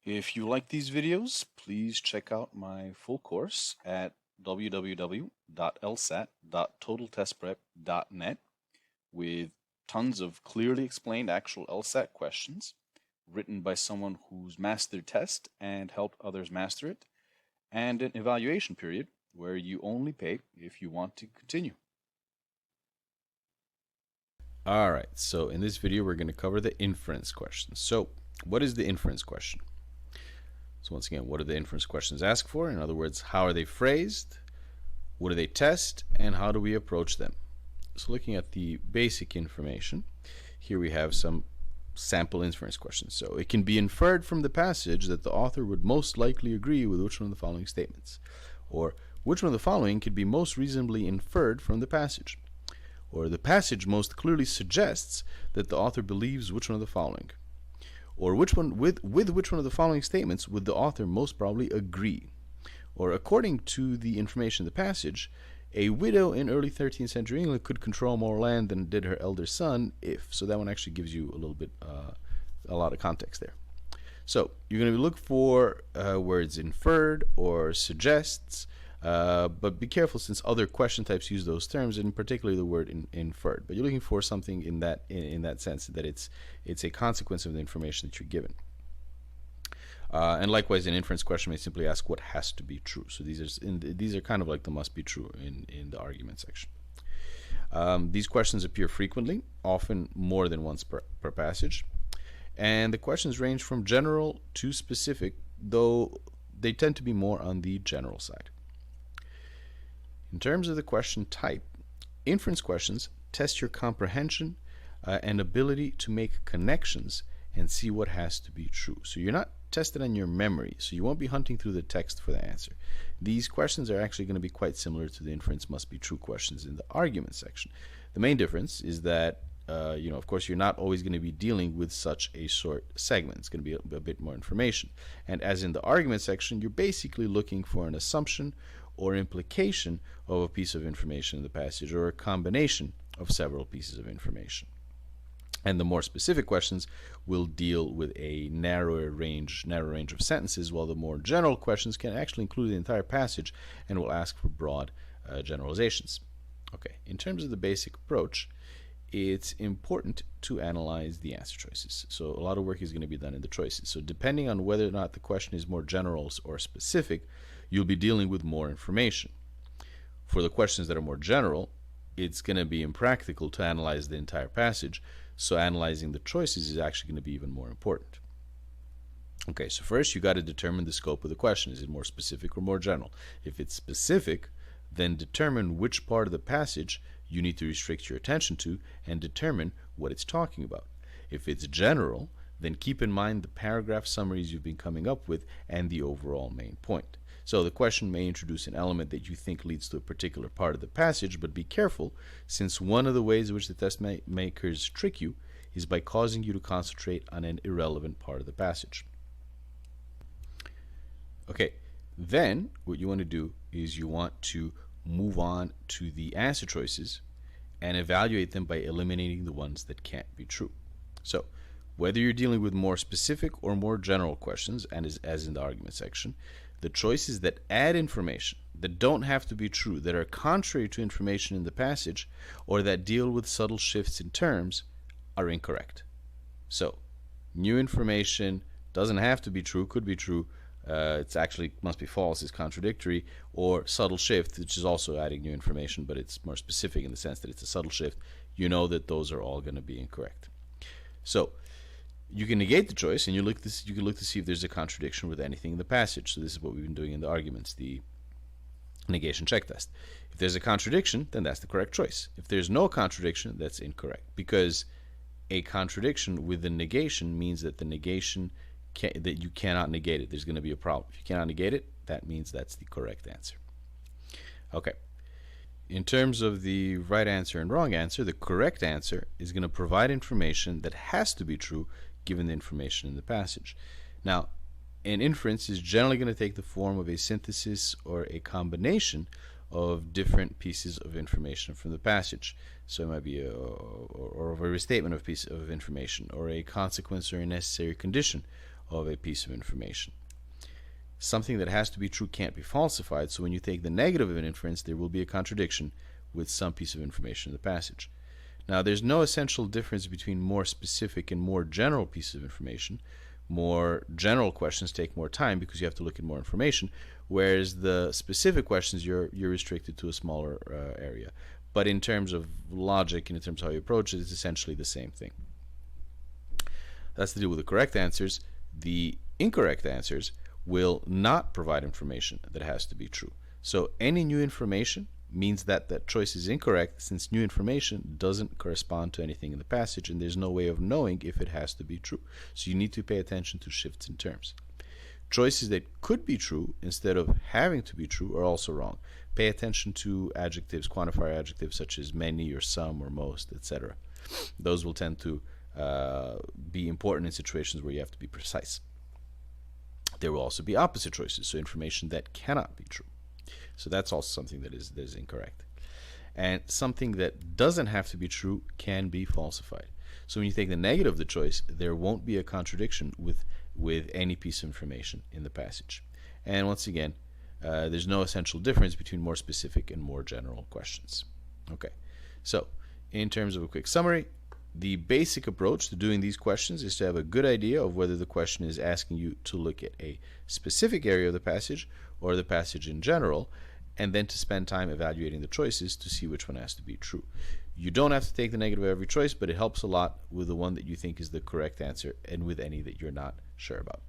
If you like these videos, please check out my full course at www.lsat.totaltestprep.net with tons of clearly explained actual LSAT questions written by someone who's mastered test and helped others master it, and an evaluation period where you only pay if you want to continue. All right, so in this video, we're going to cover the inference questions. So what is the inference question? So once again, what do the inference questions ask for? In other words, how are they phrased? What do they test? And how do we approach them? So looking at the basic information, here we have some sample inference questions. So it can be inferred from the passage that the author would most likely agree with which one of the following statements. Or which one of the following could be most reasonably inferred from the passage. Or the passage most clearly suggests that the author believes which one of the following. Or which one with which one of the following statements would the author most probably agree. Or according to the information in the passage, a widow in early 13th century England could control more land than did her elder son if. So that one actually gives you a little bit, a lot of context there. So you're going to look for words inferred or suggests, but be careful since other question types use those terms, and particularly the word inferred. But you're looking for something in that sense, that it's a consequence of the information that you're given. And likewise, an inference question may simply ask what has to be true. So these are kind of like the must be true in the argument section. These questions appear frequently, often more than once per passage. And the questions range from general to specific, though they tend to be more on the general side. In terms of the question type, inference questions test your comprehension and ability to make connections and see what has to be true. So you're not tested on your memory, so you won't be hunting through the text for the answer. These questions are actually going to be quite similar to the inference must be true questions in the argument section. The main difference is that of course, you're not always going to be dealing with such a short segment. It's going to be a bit more information. And as in the argument section, you're basically looking for an assumption or implication of a piece of information in the passage, or a combination of several pieces of information. And the more specific questions will deal with a narrower range of sentences, while the more general questions can actually include the entire passage and will ask for broad generalizations. Okay, in terms of the basic approach, it's important to analyze the answer choices. So a lot of work is going to be done in the choices. So depending on whether or not the question is more general or specific, you'll be dealing with more information. For the questions that are more general, it's going to be impractical to analyze the entire passage, so analyzing the choices is actually going to be even more important. Okay, so first you got to determine the scope of the question. Is it more specific or more general? If it's specific, then determine which part of the passage you need to restrict your attention to and determine what it's talking about. If it's general, then keep in mind the paragraph summaries you've been coming up with and the overall main point. So the question may introduce an element that you think leads to a particular part of the passage, but be careful, since one of the ways in which the test makers trick you is by causing you to concentrate on an irrelevant part of the passage. Okay, then what you want to do is you want to move on to the answer choices and evaluate them by eliminating the ones that can't be true. So whether you're dealing with more specific or more general questions, and as in the argument section, the choices that add information that don't have to be true, that are contrary to information in the passage, or that deal with subtle shifts in terms, are incorrect. So new information doesn't have to be true, could be true, it's actually must be false, is contradictory, or subtle shift, which is also adding new information, but it's more specific in the sense that it's a subtle shift. You know that those are all going to be incorrect. So you can negate the choice, and you can look to see if there's a contradiction with anything in the passage. So this is what we've been doing in the arguments, the negation check test. If there's a contradiction, then that's the correct choice. If there's no contradiction, that's incorrect, because a contradiction with the negation means that the negation that you cannot negate it. There's going to be a problem. If you cannot negate it, that means that's the correct answer. Okay. In terms of the right answer and wrong answer, the correct answer is going to provide information that has to be true given the information in the passage. Now, an inference is generally going to take the form of a synthesis or a combination of different pieces of information from the passage. So it might be a restatement of piece of information, or a consequence or a necessary condition of a piece of information. Something that has to be true can't be falsified, so when you take the negative of an inference, there will be a contradiction with some piece of information in the passage. Now, there's no essential difference between more specific and more general pieces of information. More general questions take more time because you have to look at more information, whereas the specific questions, you're restricted to a smaller area. But in terms of logic and in terms of how you approach it, it's essentially the same thing. That's to do with the correct answers. The incorrect answers will not provide information that has to be true. So any new information means that that choice is incorrect, since new information doesn't correspond to anything in the passage, and there's no way of knowing if it has to be true. So you need to pay attention to shifts in terms. Choices that could be true instead of having to be true are also wrong. Pay attention to adjectives, quantifier adjectives such as many or some or most, etc. Those will tend to be important in situations where you have to be precise. There will also be opposite choices, so information that cannot be true. So that's also something that is incorrect. And something that doesn't have to be true can be falsified. So when you take the negative of the choice, there won't be a contradiction with any piece of information in the passage. And once again, there's no essential difference between more specific and more general questions. Okay, so in terms of a quick summary, the basic approach to doing these questions is to have a good idea of whether the question is asking you to look at a specific area of the passage or the passage in general, and then to spend time evaluating the choices to see which one has to be true. You don't have to take the negative of every choice, but it helps a lot with the one that you think is the correct answer and with any that you're not sure about.